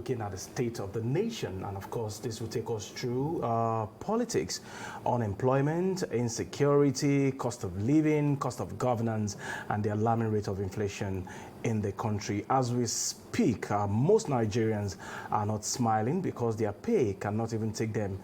looking at the state of the nation. And of course, this will take us through politics, unemployment, insecurity, cost of living, cost of governance, and the alarming rate of inflation in the country. As we speak, most Nigerians are not smiling because their pay cannot even take them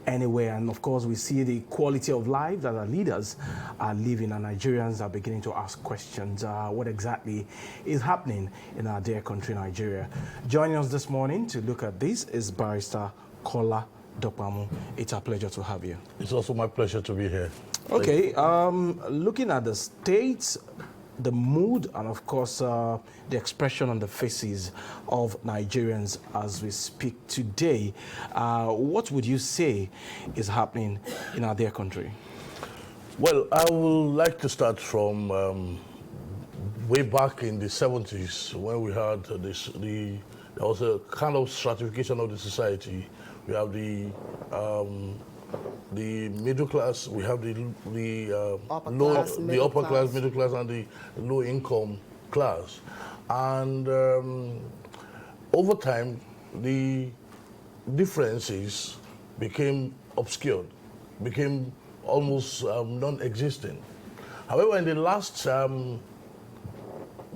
anywhere. And of course, we see the quality of life that our leaders are living, and Nigerians are beginning to ask questions. What exactly is happening in our dear country, Nigeria? Joining us this morning to look at this is Barrister Kola Dopamu. It's a pleasure to have you. It's also my pleasure to be here. Okay, looking at the states, the mood, and of course the expression on the faces of Nigerians as we speak today, what would you say is happening in our dear country? Well, I would like to start from way back in the 70s when we had there was a kind of stratification of the society. We have the middle class, we have the upper class, middle class, and the low income class. And over time, the differences became obscured, became almost non-existent. However, in the last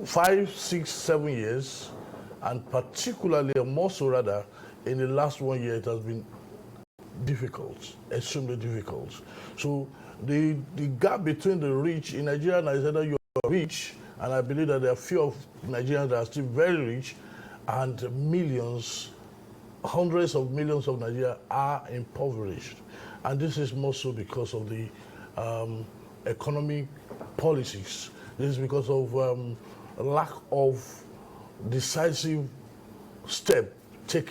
5, 6, 7 years, and particularly, or more so rather, in the last 1 year, it has been difficult, extremely difficult. So the gap between the rich in Nigeria is either you are rich, and I believe that there are few of Nigerians that are still very rich, and millions, hundreds of millions of Nigerians are impoverished. And this is more so because of the economic policies. This is because of lack of decisive step that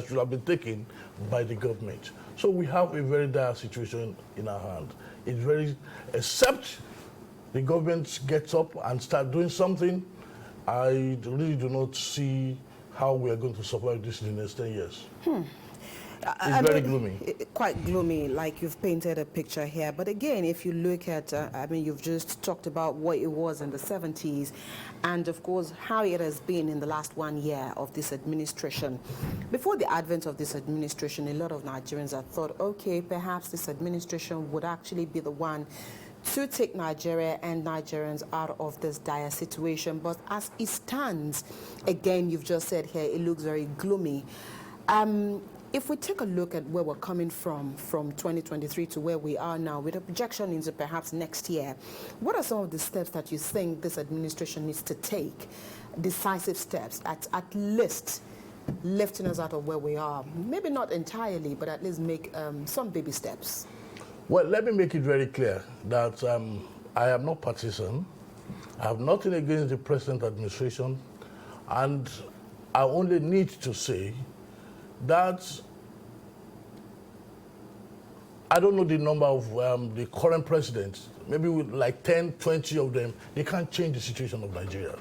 should have been taken by the government. So we have a very dire situation in our hand. It's very, except the government gets up and start doing something, I really do not see how we are going to survive this in the next 10 years. It's very gloomy. Quite gloomy, like you've painted a picture here. But again, if you look at, you've just talked about what it was in the 70s, and of course, how it has been in the last 1 year of this administration. Before the advent of this administration, a lot of Nigerians had thought, okay, perhaps this administration would actually be the one to take Nigeria and Nigerians out of this dire situation. But as it stands, again, you've just said here, it looks very gloomy. If we take a look at where we're coming from 2023 to where we are now, with a projection into perhaps next year, what are some of the steps that you think this administration needs to take, decisive steps, at least lifting us out of where we are? Maybe not entirely, but at least make some baby steps. Well, let me make it very clear that I am not partisan. I have nothing against the present administration, and I only need to say that I don't know the number of the current presidents, maybe with like 10, 20 of them, they can't change the situation of Nigeria.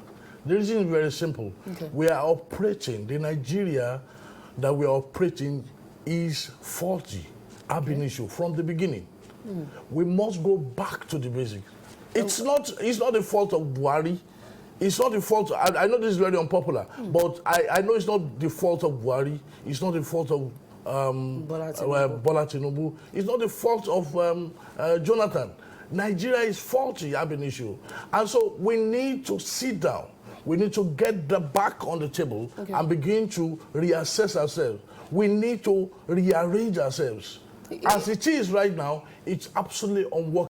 The reason is very simple. Okay. We are operating, the Nigeria that we are operating is faulty, ab initio, from the beginning. We must go back to the basics. It's not the fault of Buhari. It's not the fault, I know this is very unpopular, but I know it's not the fault of Buhari, it's not the fault of Bola Tinubu, it's not the fault of Jonathan. Nigeria is faulty, ab initio. And so we need to sit down, we need to get the back on the table and begin to reassess ourselves. We need to rearrange ourselves. As it is right now, it's absolutely unworkable.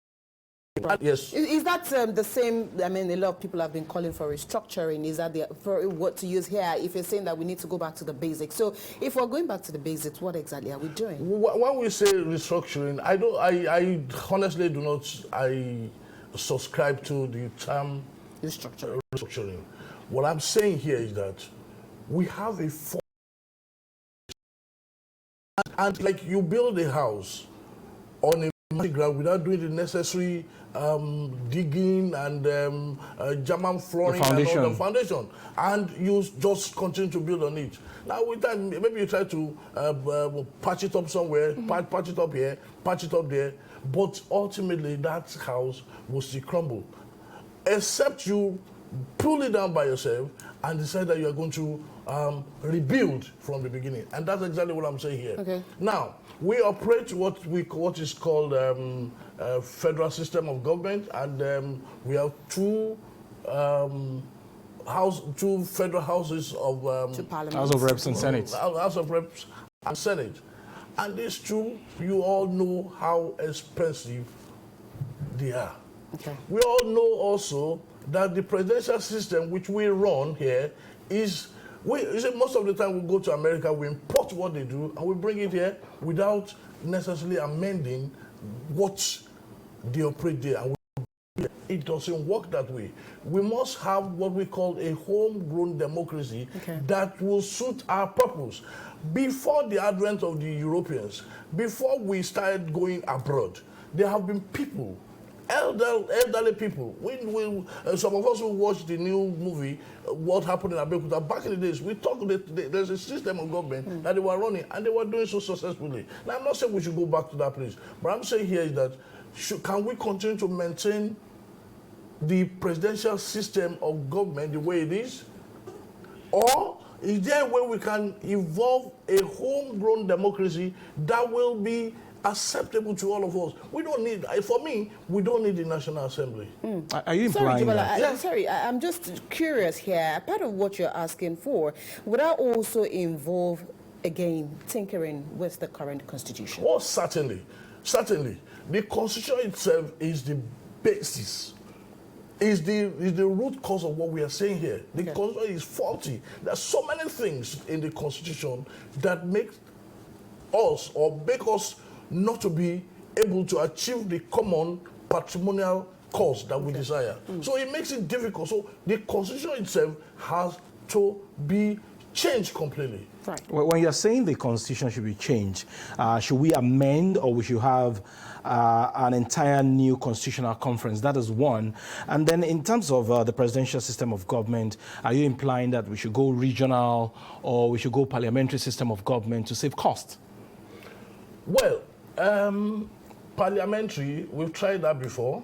Yes. Is that the same? I mean, a lot of people have been calling for restructuring. Is that for what to use here? If you're saying that we need to go back to the basics, so if we're going back to the basics, what exactly are we doing? When we say restructuring, I honestly do not. I subscribe to the term restructuring. What I'm saying here is that we have a and like you build a house on a ground without doing the necessary digging and German flooring and all the foundation, and you just continue to build on it. Now with time, maybe you try to patch it up somewhere, patch it up here, patch it up there, but ultimately that house will still crumble. Except you pull it down by yourself and decide that you are going to rebuild from the beginning. And that's exactly what I'm saying here. Okay. Now, we operate what is called a federal system of government, and we have two federal houses of House of Reps and Senate. House of Reps and Senate. And these two, you all know how expensive they are. Okay. We all know also that the presidential system which we run here is, you see, most of the time we go to America, we import what they do, and we bring it here without necessarily amending what they operate there. And it doesn't work that way. We must have what we call a homegrown democracy that will suit our purpose. Before the advent of the Europeans, before we started going abroad, there have been people, elderly people. Some of us who watched the new movie, What Happened in Abeokuta, back in the days, we talked there's a system of government that they were running, and they were doing so successfully. Now, I'm not saying we should go back to that place, but I'm saying here is that can we continue to maintain the presidential system of government the way it is? Or is there a way we can evolve a homegrown democracy that will be acceptable to all of us? We don't need, for me, we don't need the National Assembly. Are you implying that? Sorry, I'm just curious here. Part of what you're asking for, would that also involve, again, tinkering with the current constitution? Oh, certainly. Certainly. The constitution itself is the basis, is the root cause of what we are saying here. The constitution is faulty. There are so many things in the constitution that make us not to be able to achieve the common patrimonial cause that we desire. So it makes it difficult. So the constitution itself has to be changed completely. Right. When you're saying the constitution should be changed, should we amend, or we should have an entire new constitutional conference? That is one. And then in terms of the presidential system of government, are you implying that we should go regional, or we should go parliamentary system of government to save cost? Well, parliamentary, we've tried that before,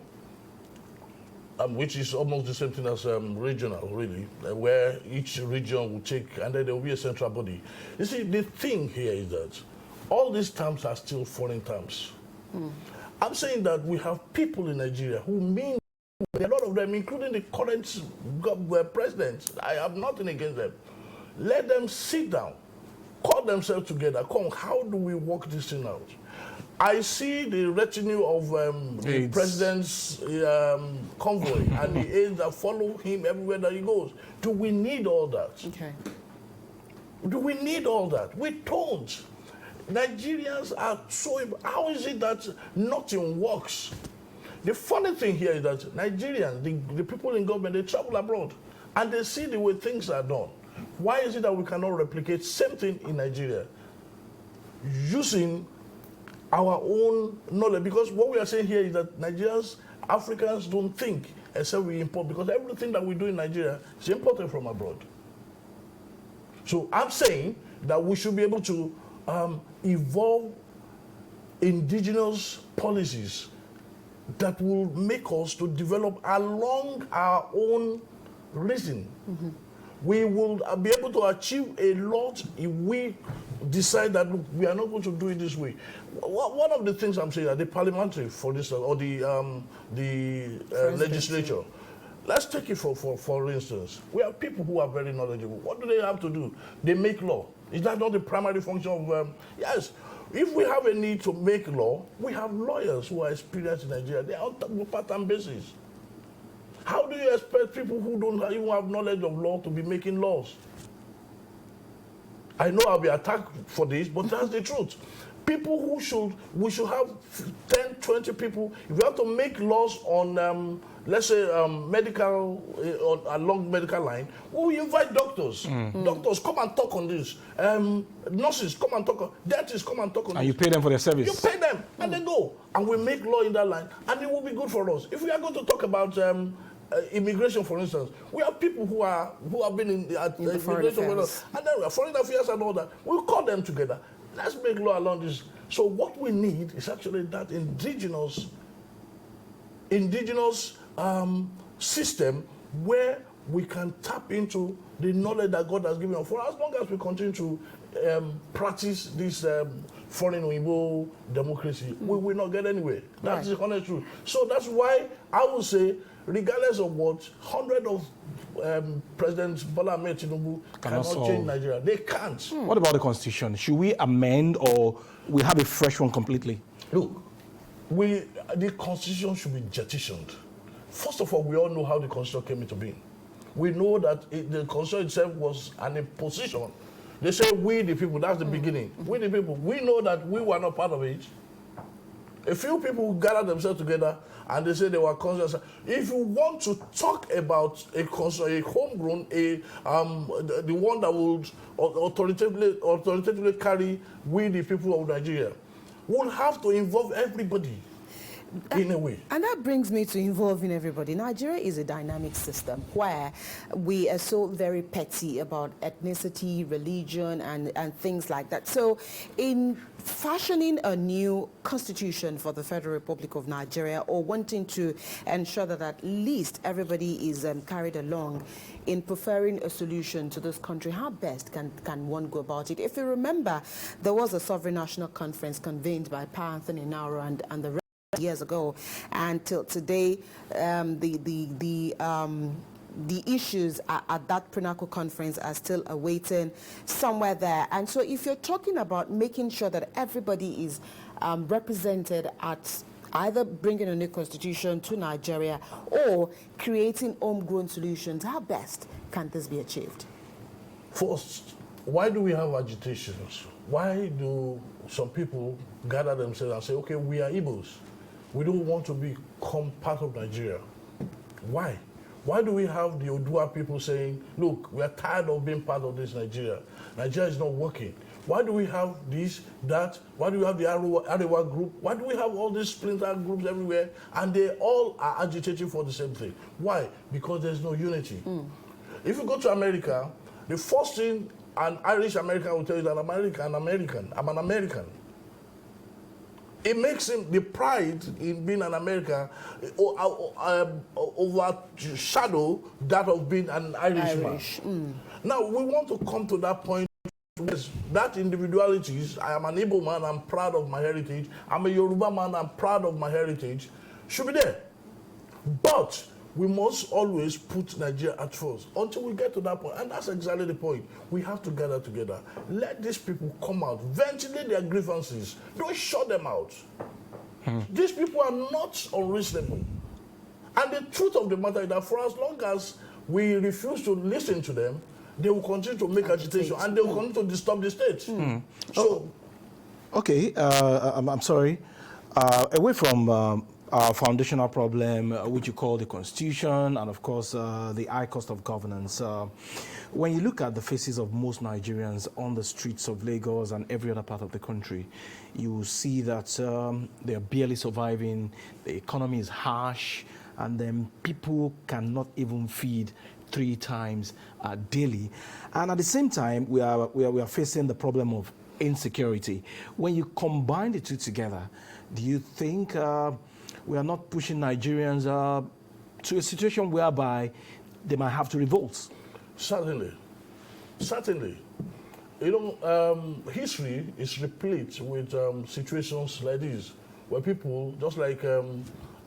which is almost the same thing as regional, really, where each region will take, and then there will be a central body. You see, the thing here is that all these terms are still foreign terms. I'm saying that we have people in Nigeria who mean, a lot of them, including the current president, I have nothing against them. Let them sit down, call themselves together, how do we work this thing out? I see the retinue of the president's convoy and the aides that follow him everywhere that he goes. Do we need all that? Okay. Do we need all that? We don't. Nigerians are so... How is it that nothing works? The funny thing here is that Nigerians, the people in government, they travel abroad and they see the way things are done. Why is it that we cannot replicate same thing in Nigeria using our own knowledge? Because what we are saying here is that Nigerians, Africans don't think except we import, because everything that we do in Nigeria is imported from abroad. So I'm saying that we should be able to evolve indigenous policies that will make us to develop along our own reason. We will be able to achieve a lot if we decide that, look, we are not going to do it this way. One of the things I'm saying, the parliamentary, for this, or the legislature, let's take it for instance. We have people who are very knowledgeable. What do they have to do? They make law. Is that not the primary function of... yes. If we have a need to make law, we have lawyers who are experienced in Nigeria. They are on a part-time basis. How do you expect people who don't even have knowledge of law to be making laws? I know I'll be attacked for this, but that's the truth. People who we should have 10, 20 people. If we have to make laws on, let's say, medical, along medical line, we invite doctors. Doctors, come and talk on this. Nurses, come and talk on, dentists, come and talk on this. And you pay them for their service. You pay them, and they go. And we make law in that line, and it will be good for us. If we are going to talk about immigration, for instance, we have people who have been in the immigration with us, and then we have foreign affairs and all that. We'll call them together. Let's make law along this. So what we need is actually that indigenous system where we can tap into the knowledge that God has given us. For as long as we continue to practice this foreign Igbo democracy, we will not get anywhere. That's the honest truth. So that's why I would say, regardless of what, hundreds of President Bola Ahmed Tinubu cannot change Nigeria. They can't. What about the constitution? Should we amend or we have a fresh one completely? Look, the constitution should be jettisoned. First of all, we all know how the constitution came into being. We know that the constitution itself was an imposition. They say we the people, that's the beginning. We the people, we know that we were not part of it. A few people gathered themselves together and they say they were conscious. If you want to talk about a homegrown, the one that would authoritatively carry we the people of Nigeria, will have to involve everybody. In a way. And that brings me to involving everybody. Nigeria is a dynamic system where we are so very petty about ethnicity, religion, and things like that. So in fashioning a new constitution for the Federal Republic of Nigeria, or wanting to ensure that at least everybody is carried along in preferring a solution to this country, how best can one go about it? If you remember, there was a Sovereign National Conference convened by Pa Anthony Nauro and the years ago, and till today, the issues at that pinnacle conference are still awaiting somewhere there. And so if you're talking about making sure that everybody is represented at either bringing a new constitution to Nigeria or creating homegrown solutions, how best can this be achieved? First, why do we have agitations? Why do some people gather themselves and say, okay, we are Igbos. We don't want to become part of Nigeria. Why? Why do we have the Odua people saying, look, we are tired of being part of this Nigeria. Nigeria is not working. Why do we have this, that? Why do we have the Arewa group? Why do we have all these splinter groups everywhere? And they all are agitating for the same thing. Why? Because there's no unity. If you go to America, the first thing an Irish American will tell you that I'm an American. It makes him, the pride in being an American overshadow that of being an Irishman. Now, we want to come to that point. That individualities, I am an Igbo man, I'm proud of my heritage. I'm a Yoruba man, I'm proud of my heritage, should be there. But we must always put Nigeria at first until we get to that point. And that's exactly the point. We have to gather together. Let these people come out, ventilate their grievances. Don't shut them out. These people are not unreasonable. And the truth of the matter is that for as long as we refuse to listen to them, they will continue to make agitation and they will continue to disturb the state. So, okay, I'm sorry. Away from our foundational problem, which you call the Constitution, and of course the high cost of governance. When you look at the faces of most Nigerians on the streets of Lagos and every other part of the country, you will see that they are barely surviving, the economy is harsh, and then people cannot even feed 3 times daily. And at the same time, we are facing the problem of insecurity. When you combine the two together, do you think we are not pushing Nigerians to a situation whereby they might have to revolt? Certainly. Certainly. You know, history is replete with situations like this, where people, just like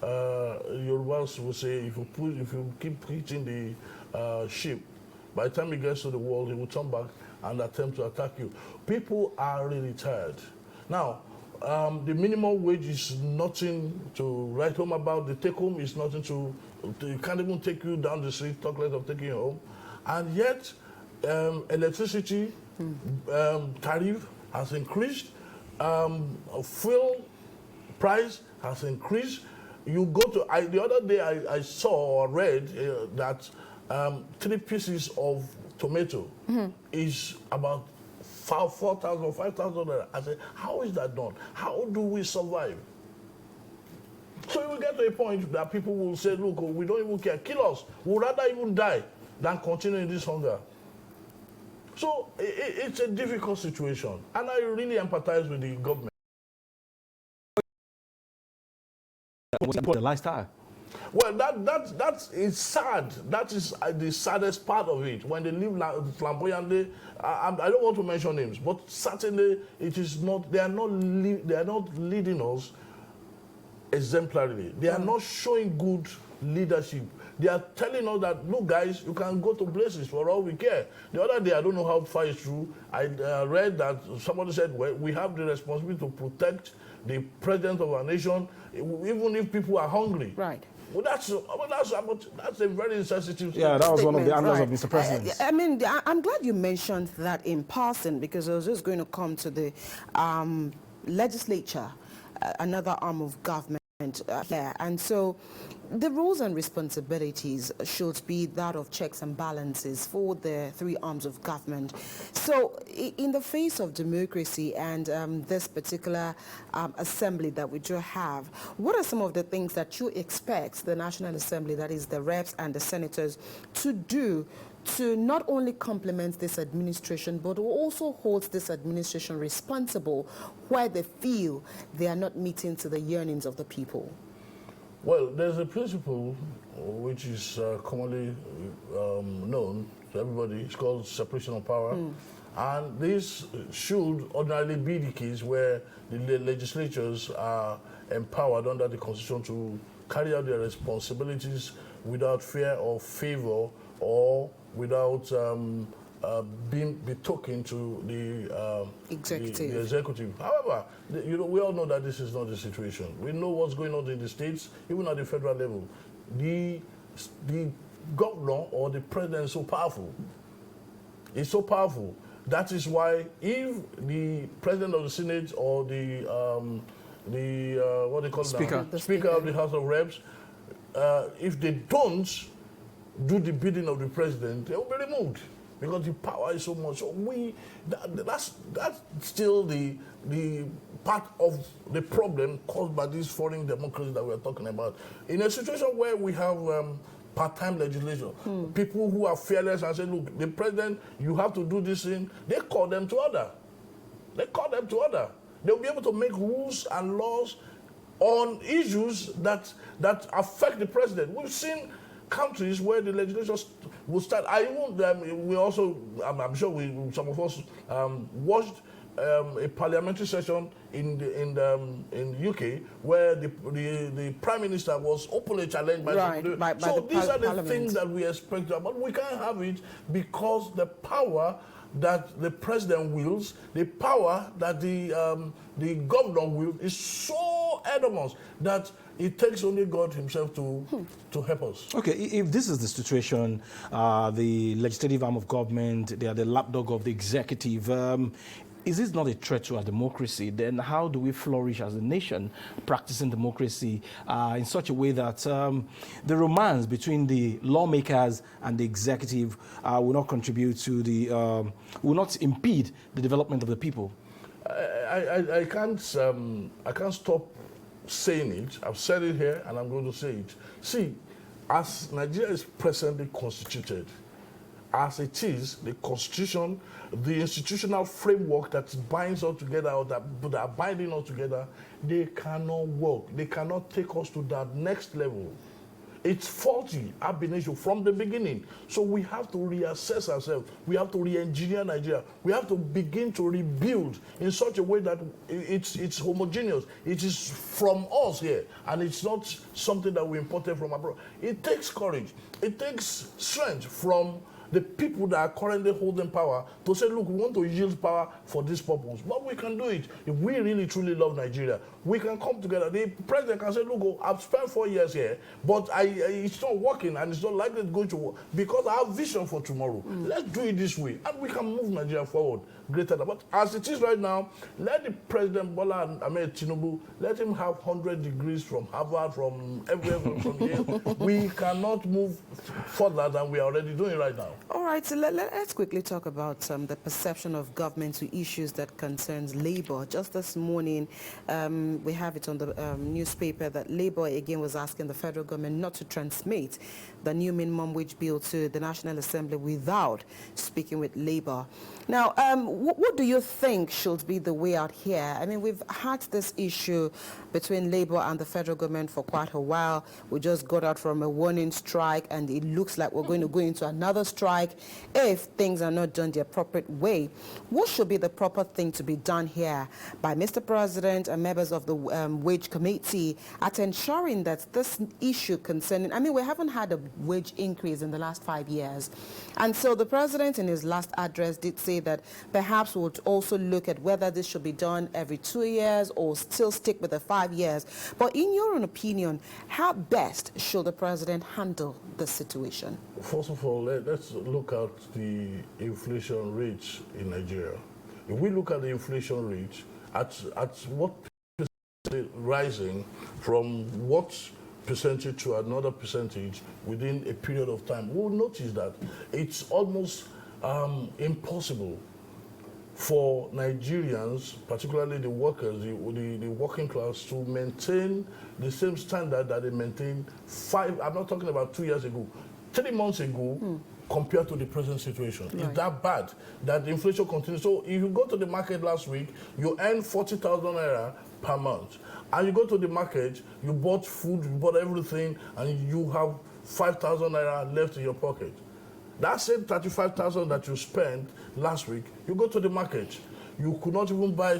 Yorubas will say, if you keep hitting the ship, by the time he gets to the wall, he will turn back and attempt to attack you. People are really tired. Now, the minimum wage is nothing to write home about. The take home is nothing to it can't even take you down the street, talk less of taking you home. And yet, electricity tariff has increased, fuel price has increased. You go to, the other day I saw or read that 3 pieces of tomato is about 4,000 or 5,000. I said, how is that done? How do we survive? So we will get to a point that people will say, look, we don't even care, kill us. We'd rather even die than continue in this hunger. So it's a difficult situation. And I really empathize with the government. The lifestyle. Well, that is sad. That is the saddest part of it. When they live flamboyantly, I don't want to mention names, but certainly it is not. They are not leading us exemplarily. They are not showing good leadership. They are telling us that, look, guys, you can go to places for all we care. The other day, I don't know how far it's true, I read that somebody said, well, we have the responsibility to protect the president of our nation, even if people are hungry. Right. Well, that's a very insensitive. Yeah, that was one of the statement, answers of Mr. President. I mean, I'm glad you mentioned that in passing, because I was just going to come to the legislature, another arm of government here. And so the roles and responsibilities should be that of checks and balances for the three arms of government. So in the face of democracy and this particular assembly that we do have, what are some of the things that you expect the National Assembly, that is the reps and the senators, to do to not only complement this administration, but also hold this administration responsible where they feel they are not meeting to the yearnings of the people? Well, there's a principle which is commonly known to everybody. It's called separation of power. And this should ordinarily be the case where the legislatures are empowered under the Constitution to carry out their responsibilities without fear or favor or without being betoken to the executive. However, we all know that this is not the situation. We know what's going on in the states, even at the federal level. The governor or the president is so powerful. It's so powerful. That is why if the president of the Senate or the what they call Speaker. now, Speaker of the House of Reps, if they don't do the bidding of the president, they will be removed because the power is so much. So that's still the part of the problem caused by this foreign democracy that we are talking about. In a situation where we have part-time legislation, people who are fearless and say, look, the president, you have to do this thing, they call them to order. They call them to order. They'll be able to make rules and laws on issues that affect the president. We've seen countries where the legislation will start. We also, I'm sure some of us watched a parliamentary session in the UK where the Prime Minister was openly challenged by so these are the things that we expect, but we can't have it because the power that the president wields, the power that the governor wields is so enormous that it takes only God himself to help us. Okay, if this is the situation, the legislative arm of government, they are the lapdog of the executive, is this not a threat to our democracy? Then how do we flourish as a nation practicing democracy in such a way that the romance between the lawmakers and the executive will not contribute to the, will not impede the development of the people? I can't stop saying it. I've said it here and I'm going to say it. See, as Nigeria is presently constituted, as it is, the constitution, the institutional framework that binds us together, or that are binding us together, they cannot work. They cannot take us to that next level. It's faulty ab initio from the beginning. So we have to reassess ourselves. We have to re-engineer Nigeria. We have to begin to rebuild in such a way that it's homogeneous. It is from us here, and it's not something that we imported from abroad. It takes courage. It takes strength from the people that are currently holding power to say, look, we want to yield power for this purpose. But we can do it. If we really, truly love Nigeria, we can come together. The president can say, look, I've spent 4 years here, but it's not working and it's not likely to go to work because I have vision for tomorrow. Let's do it this way. And we can move Nigeria forward greater. But as it is right now, let the President Bola Ahmed Tinubu, let him have 100 degrees from Harvard, from everywhere, from here. We cannot move further than we are already doing right now. All right, so let's quickly talk about the perception of government to issues that concerns labor. Just this morning, we have it on the newspaper that Labor again was asking the federal government not to transmit the new minimum wage bill to the National Assembly without speaking with Labor. Now, what do you think should be the way out here? I mean, we've had this issue between Labor and the federal government for quite a while. We just got out from a warning strike, and it looks like we're going to go into another strike if things are not done the appropriate way. What should be the proper thing to be done here by Mr. President and members of the wage committee at ensuring that this issue concerning, I mean, we haven't had a wage increase in the last 5 years. And so the president in his last address did say that perhaps we'll also look at whether this should be done every 2 years or still stick with the 5 years. But in your own opinion, how best should the president handle the situation? First of all, let's look at the inflation rates in Nigeria. If we look at the inflation rate, at what percentage rising from what percentage to another percentage within a period of time, we'll notice that it's almost impossible for Nigerians, particularly the workers, the working class, to maintain the same standard that they maintained I'm not talking about 2 years ago, 3 months ago, compared to the present situation. Right. It's that bad that the inflation continues. So if you go to the market last week, you earn 40,000 naira per month. And you go to the market, you bought food, you bought everything, and you have 5,000 naira left in your pocket. That same 35,000 that you spent last week, you go to the market, you could not even buy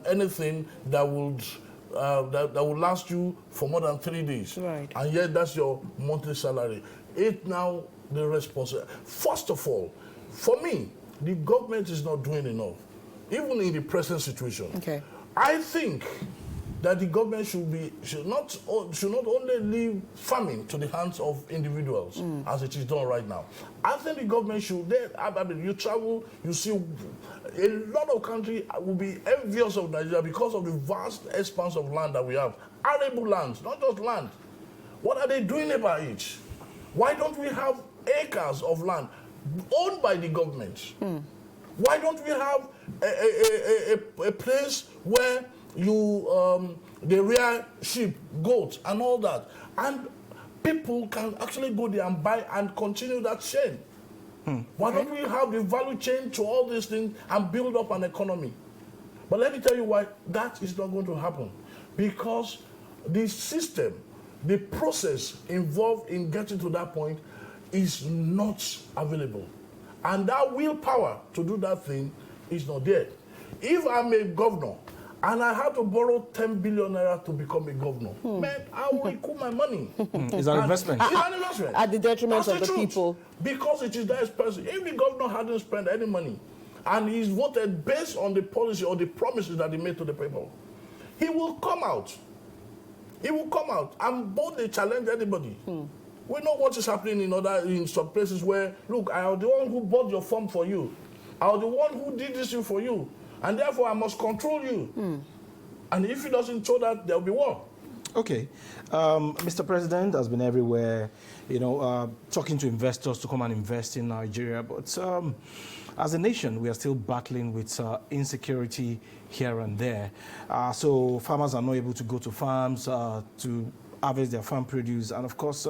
anything that would last you for more than 3 days. Right. And yet that's your monthly salary. It's now the responsibility. First of all, for me, the government is not doing enough, even in the present situation. Okay. I think that the government should not only leave farming to the hands of individuals as it is done right now. I think the government should. I mean, you travel, you see a lot of countries will be envious of Nigeria because of the vast expanse of land that we have, arable lands, not just land. What are they doing about it? Why don't we have acres of land owned by the government? Why don't we have a place where they rear sheep, goats, and all that, and people can actually go there and buy and continue that chain? Why don't we have the value chain to all these things and build up an economy? But let me tell you why that is not going to happen. Because the system, the process involved in getting to that point is not available. And that willpower to do that thing is not there. If I'm a governor and I have to borrow 10 billion naira to become a governor, man, I will recoup my money. It's an investment. It's an investment. At the detriment That's of the truth. people. Because it is that expensive. If the governor hadn't spent any money and he's voted based on the policy or the promises that he made to the people, he will come out. He will come out and boldly challenge anybody. We know what is happening in some places where, look, I am the one who bought your farm for you. I am the one who did this thing for you. And therefore, I must control you. And if he doesn't show that, there will be war. Okay. Mr. President has been everywhere, talking to investors to come and invest in Nigeria. But as a nation, we are still battling with insecurity here and there. So farmers are not able to go to farms to harvest their farm produce. And of course,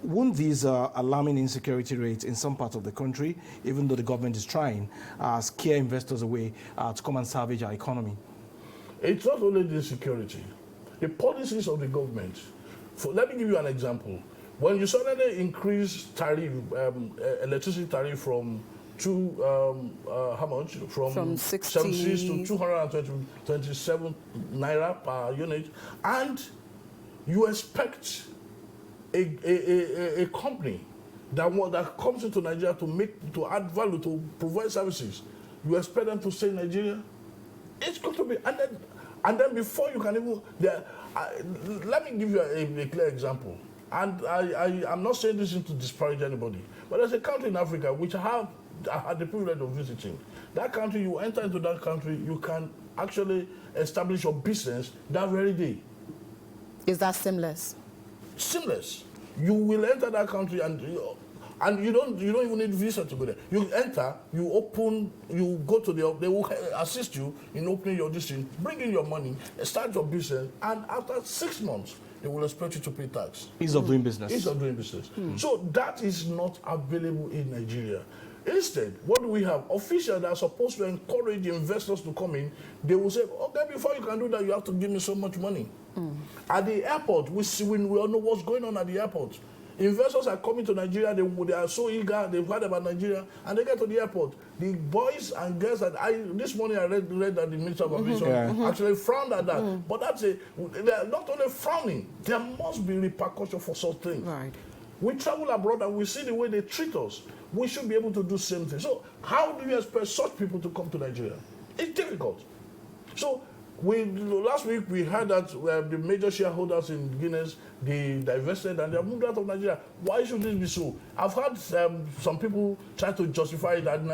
won't these alarming insecurity rates in some parts of the country, even though the government is trying, scare investors away to come and salvage our economy? It's not only the security. The policies of the government. Let me give you an example. When you suddenly increase tariff, electricity tariff from how much? From 76 to 227 naira per unit, and you expect a company that comes into Nigeria to add value, to provide services, you expect them to stay in Nigeria? It's going to be, and then before you can even, let me give you a clear example. And I'm not saying this to disparage anybody, but there's a country in Africa which I had the privilege of visiting. That country, you enter into that country, you can actually establish your business that very day. Is that seamless? Seamless. You will enter that country and And you don't even need visa to go there. You enter, you open, you go to they will assist you in opening your district, bring in your money, start your business, and after 6 months, they will expect you to pay tax. Ease of doing business. Ease of doing business. So that is not available in Nigeria. Instead, what do we have? Officials that are supposed to encourage investors to come in, they will say, okay, before you can do that, you have to give me so much money. At the airport, we all know what's going on at the airport. Investors are coming to Nigeria, they are so eager, they've heard about Nigeria, and they get to the airport. The boys and girls this morning I read that the Minister of Aviation actually frowned at that. But they're not only frowning, there must be repercussions for such things. Right. We travel abroad and we see the way they treat us. We should be able to do the same thing. So how do you expect such people to come to Nigeria? It's difficult. So last week we heard that the major shareholders in Guinness, they divested and they have moved out of Nigeria. Why should this be so? I've heard some people try to justify that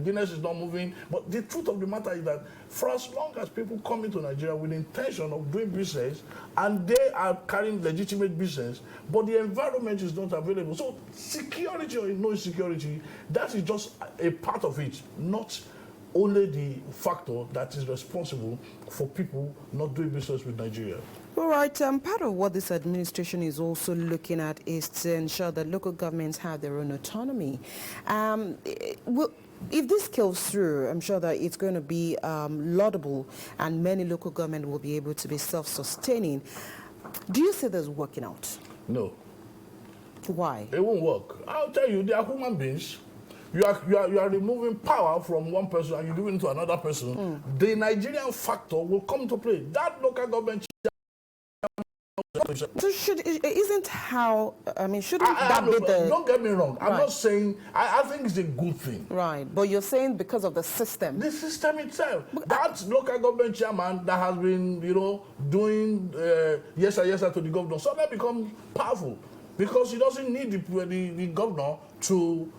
Guinness is not moving, but the truth of the matter is that for as long as people come into Nigeria with the intention of doing business and they are carrying legitimate business, but the environment is not available. So security or no security, that is just a part of it, not only the factor that is responsible for people not doing business with Nigeria. All right, part of what this administration is also looking at is to ensure that local governments have their own autonomy. If this goes through, I'm sure that it's going to be laudable and many local governments will be able to be self-sustaining. Do you see this working out? No. Why? It won't work. I'll tell you, they are human beings. You are removing power from one person and you give it to another person. The Nigerian factor will come to play. That local government. So shouldn't that be the... Don't get me wrong. I'm not saying, I think it's a good thing. Right, but you're saying because of the system. The system itself. That local government chairman that has been, doing yes sir to the governor, so that becomes powerful because he doesn't need the governor to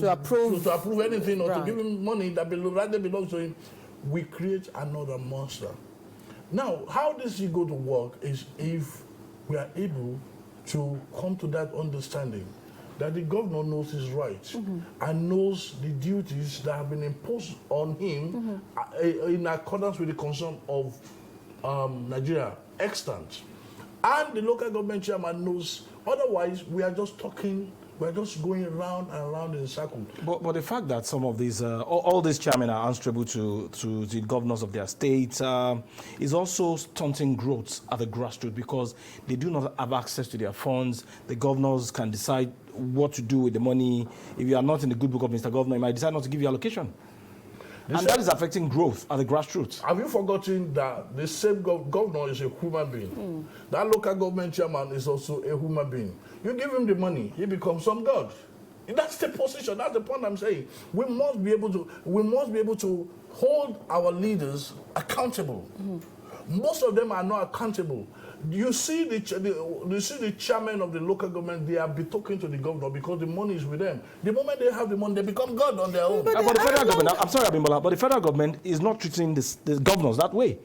approve anything or to give him money that belongs to him. We create another monster. Now, how this is going to work is if we are able to come to that understanding that the governor knows his rights and knows the duties that have been imposed on him in accordance with the concern of Nigeria extant. And the local government chairman knows, otherwise we are just talking, we're just going around and around in a circle. But the fact that some of these, all these chairmen are answerable to the governors of their states is also stunting growth at the grassroots because they do not have access to their funds. The governors can decide what to do with the money. If you are not in the good book of Mr. Governor, he might decide not to give you allocation. And that is affecting growth at the grassroots. Have you forgotten that the same governor is a human being? That local government chairman is also a human being. You give him the money, he becomes some god. That's the position. That's the point I'm saying. We must be able to hold our leaders accountable. Most of them are not accountable. You see the chairman of the local government, they are talking to the governor because the money is with them. The moment they have the money, they become God on their own. But the federal government, I'm sorry, Abimbola, but the federal government is not treating the governors that way.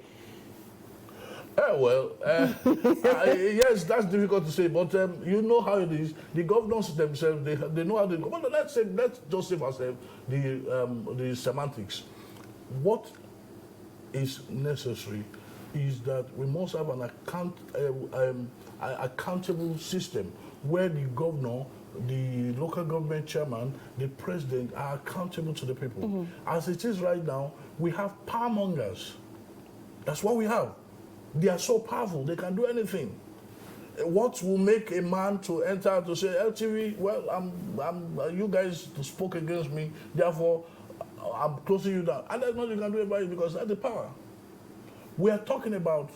Yes, that's difficult to say, but you know how it is. The governors themselves, they know how they go. But let's just save ourselves the semantics. What is necessary is that we must have an accountable system where the governor, the local government chairman, the president are accountable to the people. As it is right now, we have power mongers. That's what we have. They are so powerful, they can do anything. What will make a man to enter to say, LTV, well, you guys spoke against me, therefore I'm closing you down. And there's nothing you can do about it because that's the power. We are talking about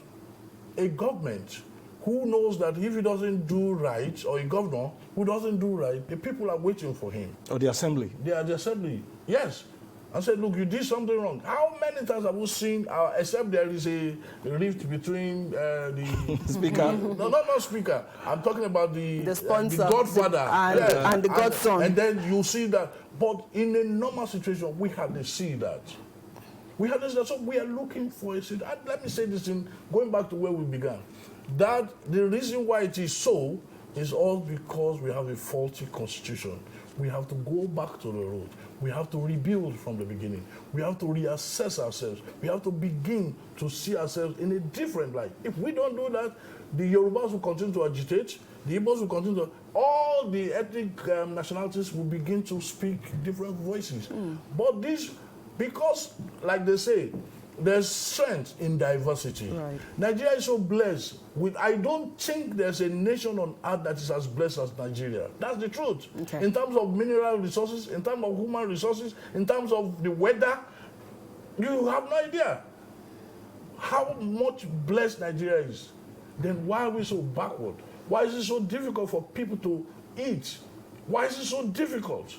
a government who knows that if he doesn't do right, or a governor who doesn't do right, the people are waiting for him. Or the assembly. They are the assembly, yes. I said, look, you did something wrong. How many times have we seen, except there is a rift between the... Speaker? No, not speaker. I'm talking about the sponsor, the godfather. and the godson. And then you see that. But in a normal situation, we hardly see that. So we are looking for a situation. Let me say this in going back to where we began. That the reason why it is so It's all because we have a faulty constitution. We have to go back to the root. We have to rebuild from the beginning. We have to reassess ourselves. We have to begin to see ourselves in a different light. If we don't do that, the Yorubas will continue to agitate, the Igbos will continue to, all the ethnic nationalities will begin to speak different voices. But this, because, like they say, there's strength in diversity. Right. Nigeria is so blessed with, I don't think there's a nation on earth that is as blessed as Nigeria. That's the truth. Okay. In terms of mineral resources, in terms of human resources, in terms of the weather, you have no idea how much blessed Nigeria is. Then why are we so backward? Why is it so difficult for people to eat? Why is it so difficult?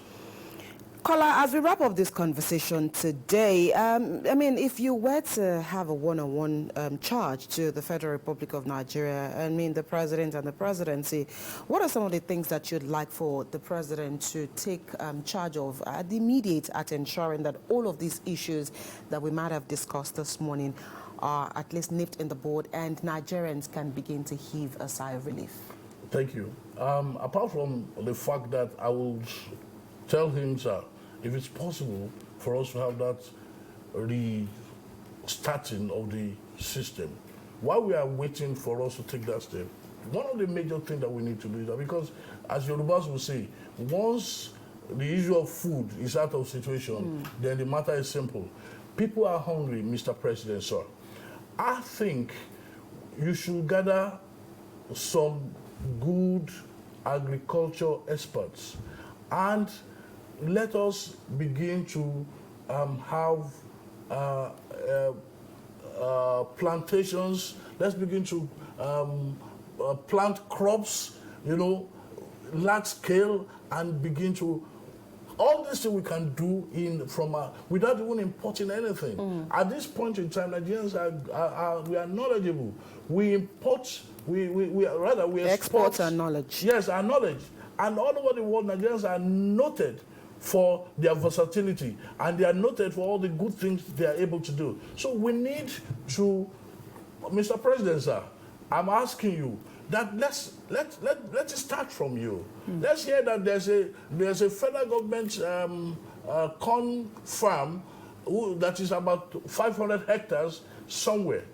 Kola, as we wrap up this conversation today, I mean, if you were to have a one-on-one charge to the Federal Republic of Nigeria, I mean, the President and the Presidency, what are some of the things that you'd like for the President to take charge of the immediate at ensuring that all of these issues that we might have discussed this morning are at least nipped in the bud and Nigerians can begin to heave a sigh of relief? Thank you. Apart from the fact that I will tell him, sir, if it's possible for us to have that restarting of the system, while we are waiting for us to take that step, one of the major things that we need to do is that, because as Yorubas will say, once the issue of food is out of situation, then the matter is simple. People are hungry, Mr. President, sir. I think you should gather some good agriculture experts and let us begin to have plantations. Let's begin to plant crops, you know, large scale, and begin to, all this thing we can do without even importing anything. At this point in time, Nigerians we are knowledgeable. We import, we Export our knowledge. Yes, our knowledge. And all over the world, Nigerians are noted for their versatility, and they are noted for all the good things they are able to do. So we need to, Mr. President, sir, I'm asking you that let's start from you. Let's hear that there's a federal government corn farm that is about 500 hectares somewhere.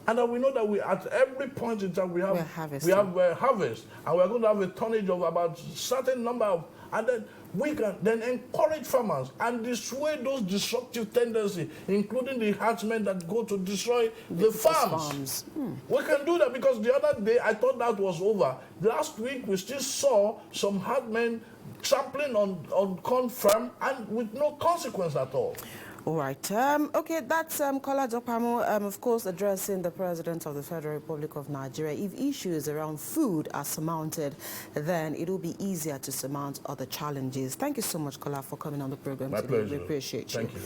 And then we know that at every point in time we have harvest, and we're going to have a tonnage of about certain number of, and then we can then encourage farmers and destroy those destructive tendencies, including the herdsmen that go to destroy the farms. We can do that, because the other day I thought that was over. Last week we still saw some herdsmen trampling on corn farm and with no consequence at all. All right. Okay, that's Kola Dopamu, of course, addressing the President of the Federal Republic of Nigeria. If issues around food are surmounted, then it will be easier to surmount other challenges. Thank you so much, Kola, for coming on the program My today. pleasure. We appreciate you. Thank you.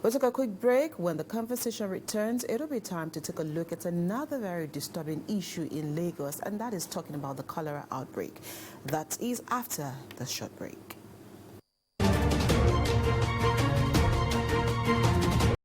We'll take a quick break. When the conversation returns, it'll be time to take a look at another very disturbing issue in Lagos, and that is talking about the cholera outbreak. That is after the short break.